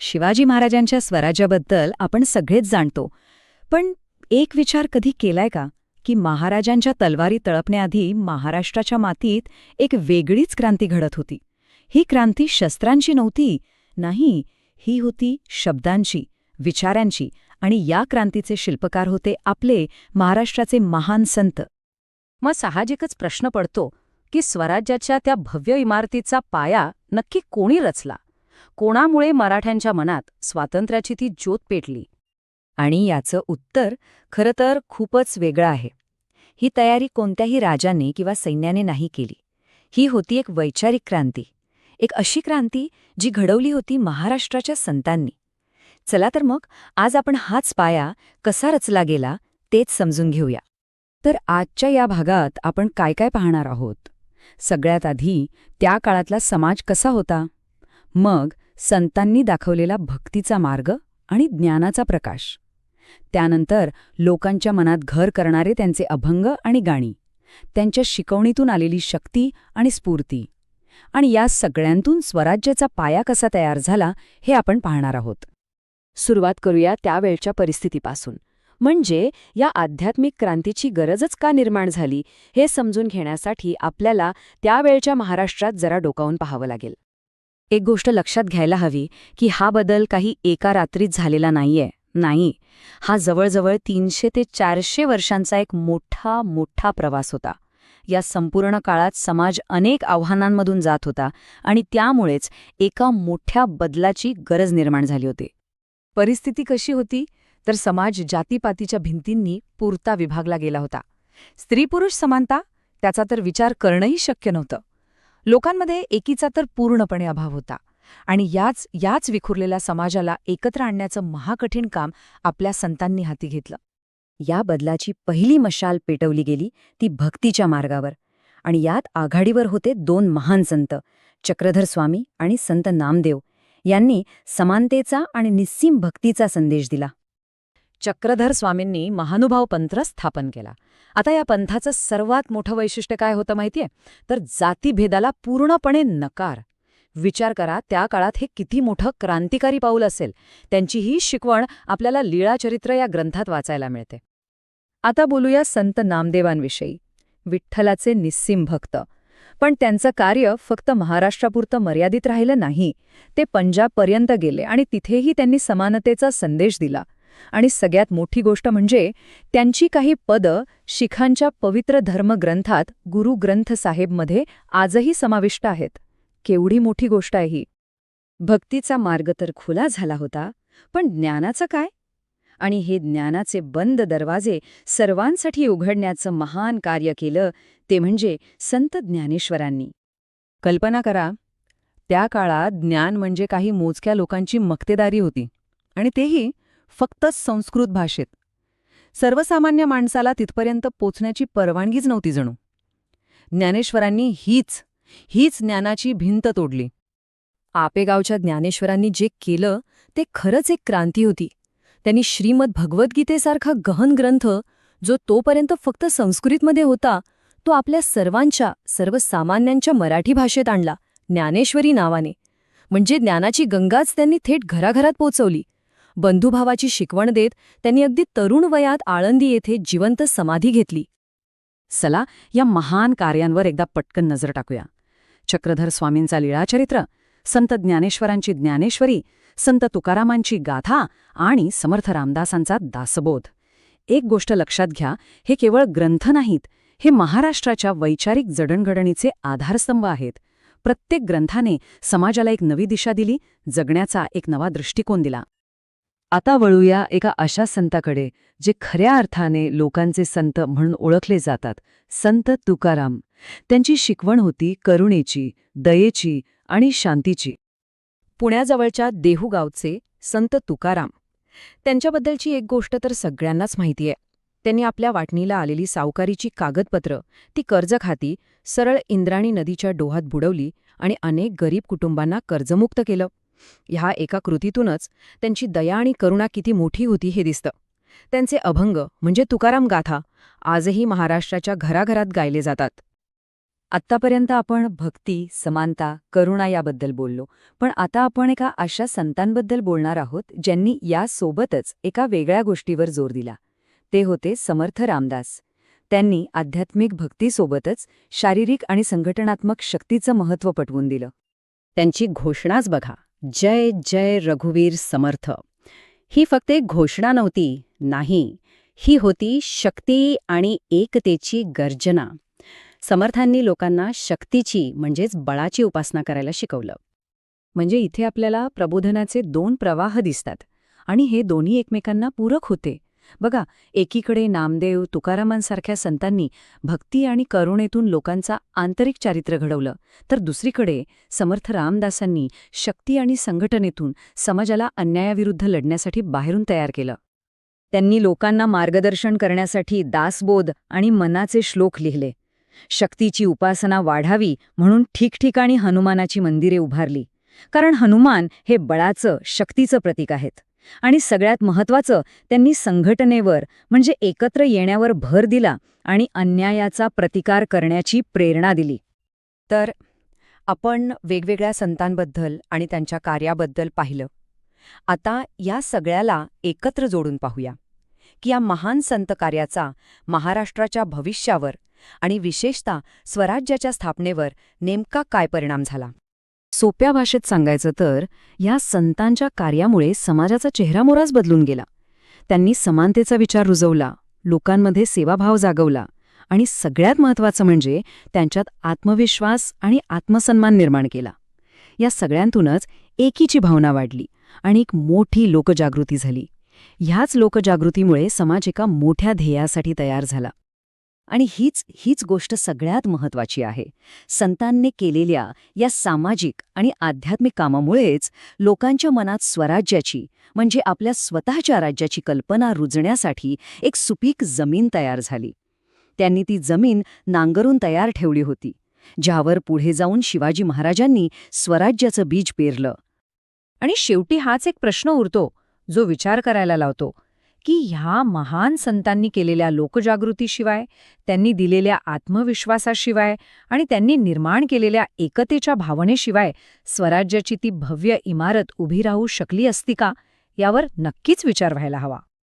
शिवाजी महाराजांच्या स्वराज्याबद्दल आपण सगळेच जाणतो, पण एक विचार कधी केलाय का की महाराजांच्या तलवारी तळपण्याआधी महाराष्ट्राच्या मातीत एक वेगळीच क्रांती घडत होती. ही क्रांती शस्त्रांची नव्हती, नाही, ही होती शब्दांची, विचारांची. आणि या क्रांतीचे शिल्पकार होते आपले महाराष्ट्राचे महान संत. मग साहजिकच प्रश्न पडतो की स्वराज्याच्या त्या भव्य इमारतीचा पाया नक्की कोणी रचला? कोणामुळे मराठ्यांच्या मनात स्वातंत्र्याची ती ज्योत पेटली? आणि याचं उत्तर खरं तर खूपच वेगळं आहे. ही तयारी कोणत्याही राजाने किंवा सैन्याने नाही केली. ही होती एक वैचारिक क्रांती, एक अशी क्रांती जी घडवली होती महाराष्ट्राच्या संतांनी. चला तर मग आज आपण हाच पाया कसा रचला गेला तेच समजून घेऊया. तर आजच्या या भागात आपण काय काय पाहणार आहोत. सगळ्यात आधी त्या काळातला समाज कसा होता, मग संतांनी दाखवलेला भक्तीचा मार्ग आणि ज्ञानाचा प्रकाश, त्यानंतर लोकांच्या मनात घर करणारे त्यांचे अभंग आणि गाणी, त्यांच्या शिकवणीतून आलेली शक्ती आणि स्फूर्ती, आणि या सगळ्यांतून स्वराज्याचा पाया कसा तयार झाला हे आपण पाहणार आहोत. सुरुवात करूया त्यावेळच्या परिस्थितीपासून, म्हणजे या आध्यात्मिक क्रांतीची गरजच का निर्माण झाली हे समजून घेण्यासाठी आपल्याला त्यावेळच्या महाराष्ट्रात जरा डोकावून पाहावं लागेल. एक गोष्ट लक्षात घ्यायला हवी की हा बदल काही एका रात्रीत झालेला नाहीये. नाही, हा जवळजवळ 300 ते 400 वर्षांचा एक मोठा मोठा प्रवास होता. या संपूर्ण काळात समाज अनेक आव्हानांमधून जात होता आणि त्यामुळेच एका मोठ्या बदलाची गरज निर्माण झाली होती. परिस्थिती कशी होती तर समाज जातीपातीच्या भिंतींनी पुरता विभागला गेला होता. स्त्री पुरुष समानता त्याचा तर विचार करणंही शक्य नव्हतं. लोकांमध्ये एकीचा तर पूर्णपणे अभाव होता. आणि याच विखुरलेल्या समाजाला एकत्र आणण्याचं महाकठीण काम आपल्या संतांनी हाती घेतलं. या बदलाची पहिली मशाल पेटवली गेली ती भक्तीच्या मार्गावर. आणि यात आघाडीवर होते 2 महान संत, चक्रधर स्वामी आणि संत नामदेव. यांनी समानतेचा आणि निस्सीम भक्तीचा संदेश दिला. चक्रधर स्वामींनी महानुभाव पंथ स्थापन केला. आता या पंथाचं सर्वात मोठं वैशिष्ट्य काय होतं माहितीये? तर जातीभेदाला पूर्णपणे नकार. विचार करा, त्या काळात हे किती मोठं क्रांतिकारी पाऊल असेल. त्यांची ही शिकवण आपल्याला लीळाचरित्र या ग्रंथात वाचायला मिळते. आता बोलूया संत नामदेवांविषयी, विठ्ठलाचे निस्सीम भक्त. पण त्यांचं कार्य फक्त महाराष्ट्रापुरतं मर्यादित राहिलं नाही. ते पंजाबपर्यंत गेले आणि तिथेही त्यांनी समानतेचा संदेश दिला. आणि सगळ्यात मोठी गोष्ट म्हणजे त्यांची काही पदं शिखांच्या पवित्र धर्मग्रंथात गुरु ग्रंथ साहेबमध्ये आजही समाविष्ट आहेत. केवढी मोठी गोष्ट आहे ही. भक्तीचा मार्ग तर खुला झाला होता, पण ज्ञानाचं काय? आणि हे ज्ञानाचे बंद दरवाजे सर्वांसाठी उघडण्याचं महान कार्य केलं ते म्हणजे संत ज्ञानेश्वरांनी. कल्पना करा, त्या काळात ज्ञान म्हणजे काही मोजक्या लोकांची मक्तेदारी होती, आणि तेही फक्त संस्कृत भाषेत. सर्वसामान्य माणसाला तिथपर्यंत पोचण्याची परवानगीच नव्हती जणू. ज्ञानेश्वरांनी हीच ज्ञानाची भिंत तोडली. आपेगावच्या ज्ञानेश्वरांनी जे केलं ते खरंच एक क्रांती होती. त्यांनी श्रीमद भगवद्गीतेसारखा गहन ग्रंथ, जो तोपर्यंत फक्त संस्कृतमध्ये होता, तो आपल्या सर्वसामान्यांच्या मराठी भाषेत आणला, ज्ञानेश्वरी नावाने. म्हणजे ज्ञानाची गंगाच त्यांनी थेट घराघरात पोचवली. बंधुभावाची शिकवण देत त्यांनी अगदी तरुण वयात आळंदी येथे जिवंत समाधी घेतली. चला या महान कार्यांवर एकदा पटकन नजर टाकूया. चक्रधर स्वामींचा लीळाचरित्र, संत ज्ञानेश्वरांची ज्ञानेश्वरी, संत तुकारामांची गाथा आणि समर्थ रामदासांचा दासबोध. एक गोष्ट लक्षात घ्या, हे केवळ ग्रंथ नाहीत, हे महाराष्ट्राच्या वैचारिक जडणघडणीचे आधारस्तंभ आहेत. प्रत्येक ग्रंथाने समाजाला एक नवी दिशा दिली, जगण्याचा एक नवा दृष्टिकोन दिला. आता वळूया एका अशा संताकडे जे खऱ्या अर्थाने लोकांचे संत म्हणून ओळखले जातात, संत तुकाराम. त्यांची शिकवण होती करुणेची, दयेची आणि शांतीची. पुण्याजवळच्या देहू गावचे संत तुकाराम. त्यांच्याबद्दलची एक गोष्ट तर सगळ्यांनाच माहितीये. त्यांनी आपल्या वाटणीला आलेली सावकारीची कागदपत्र, ती कर्जखाती सरळ इंद्राणी नदीच्या डोहात बुडवली आणि अनेक गरीब कुटुंबांना कर्जमुक्त केलं. ह्या एका कृतीतूनच त्यांची दया आणि करुणा किती मोठी होती हे दिसतं. त्यांचे अभंग म्हणजे तुकाराम गाथा आजही महाराष्ट्राच्या घराघरात गायले जातात. आत्तापर्यंत आपण भक्ती, समानता, करुणा याबद्दल बोललो, पण आता आपण एका अशा संतांबद्दल बोलणार आहोत ज्यांनी यासोबतच एका वेगळ्या गोष्टीवर जोर दिला. ते होते समर्थ रामदास. त्यांनी आध्यात्मिक भक्तीसोबतच शारीरिक आणि संघटनात्मक शक्तीचं महत्त्व पटवून दिलं. त्यांची घोषणाच बघा, जय जय रघुवीर समर्थ. ही फक्त एक घोषणा नव्हती, नाही, ही होती शक्ती आणि एकतेची गर्जना. समर्थांनी लोकांना शक्तीची म्हणजेच बळाची उपासना करायला शिकवलं. म्हणजे इथे आपल्याला प्रबोधनाचे दोन प्रवाह दिसतात आणि हे दोन्ही एकमेकांना पूरक होते. बघा, एकीकडे नामदेव, तुकारामांसारख्या संतांनी भक्ती आणि करुणेतून लोकांचा आंतरिक चारित्र्य घडवलं, तर दुसरीकडे समर्थ रामदासांनी शक्ती आणि संघटनेतून समाजाला अन्यायाविरुद्ध लढण्यासाठी बाहेरून तयार केलं. त्यांनी लोकांना मार्गदर्शन करण्यासाठी दासबोध आणि मनाचे श्लोक लिहिले. शक्तीची उपासना वाढावी म्हणून ठिकठिकाणी हनुमानाची मंदिरे उभारली. कारण हनुमान हे बळाचं, शक्तीचं प्रतीक आहेत. आणि सगळ्यात महत्त्वाचं, त्यांनी संघटनेवर म्हणजे एकत्र येण्यावर भर दिला आणि अन्यायाचा प्रतिकार करण्याची प्रेरणा दिली. तर आपण वेगवेगळ्या संतांबद्दल आणि त्यांच्या कार्याबद्दल पाहिलं. आता या सगळ्याला एकत्र जोडून पाहूया की या महान संत कार्याचा महाराष्ट्राच्या भविष्यावर आणि विशेषतः स्वराज्याच्या स्थापनेवर नेमका काय परिणाम झाला. सोप्या भाषेत सांगायचं तर या संतांच्या कार्यामुळे समाजाचा चेहरामोराच बदलून गेला. त्यांनी समानतेचा विचार रुजवला, लोकांमध्ये सेवाभाव जागवला आणि सगळ्यात महत्त्वाचं म्हणजे त्यांच्यात आत्मविश्वास आणि आत्मसन्मान निर्माण केला. या सगळ्यांतूनच एकीची भावना वाढली आणि एक मोठी लोकजागृती झाली. ह्याच लोकजागृतीमुळे समाज एका मोठ्या ध्येयासाठी तयार झाला. आणि हीच गोष्ट सगळ्यात महत्त्वाची आहे. संतांनी केलेल्या या सामाजिक आणि आध्यात्मिक कामामुळेच लोकांच्या मनात स्वराज्याची म्हणजे आपल्या स्वतःच्या राज्याची कल्पना रुजण्यासाठी एक सुपीक जमीन तयार झाली. त्यांनी ती जमीन नांगरून तयार ठेवली होती, ज्यावर पुढे जाऊन शिवाजी महाराजांनी स्वराज्याचं बीज पेरलं. आणि शेवटी हाच एक प्रश्न उरतो जो विचार करायला लावतो की ह्या महान संतांनी केलेल्या लोकजागृतीशिवाय, त्यांनी दिलेल्या आत्मविश्वासाशिवाय आणि त्यांनी निर्माण केलेल्या एकतेच्या भावनेशिवाय स्वराज्याची ती भव्य इमारत उभी राहू शकली असती का, यावर नक्कीच विचार व्हायला हवा.